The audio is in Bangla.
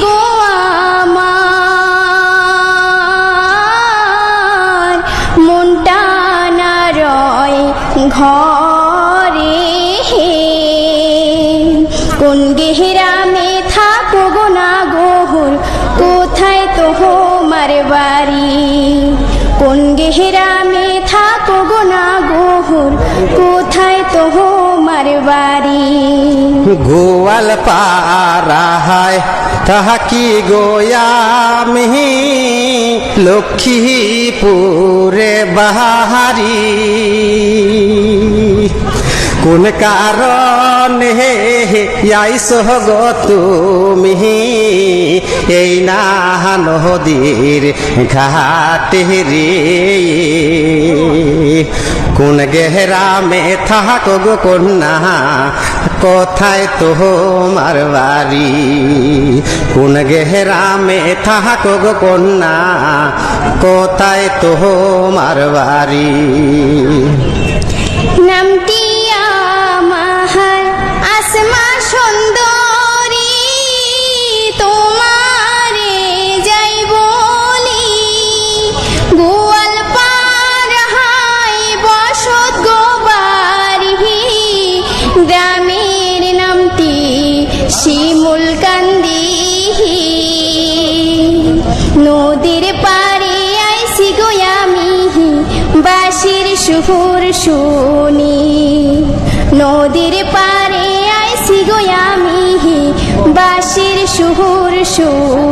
গো আমার মনটা না রয় ঘরে, কোন গেহরামে থাকো গো না গোহর, কোথায় তোমার বাড়ি? কোন গেহরামে থাকো গো না গোহর, কোথায় তোমার বাড়ি? গোয়াল পাড়ায় থাকি গোয়ামি, লক্ষ্মীপুরে বাহারি। কোন কারণে আইছো গো তুমি এই না নদীর ঘাটে রে? কোন গেহরামে থাকো গো কন্যা, কোথায় তোমার বাড়ি? কোন গেহরামে থাকো গো কন্যা, কোথায় তোমার বাড়ি? নামটি আমার আসমা সুন্দরী, তোমারে যাই বলি। গোয়াল পাড়ায় বসত গো বাড়ি, গ্রামের নামটি শিমুল কান্দি। নদীর পাড়ে আইসি গো আমি, বাঁশির সুর শুনি। নদীর পাড়ে আইসি গো আমি, বাঁশির সুর শুনি।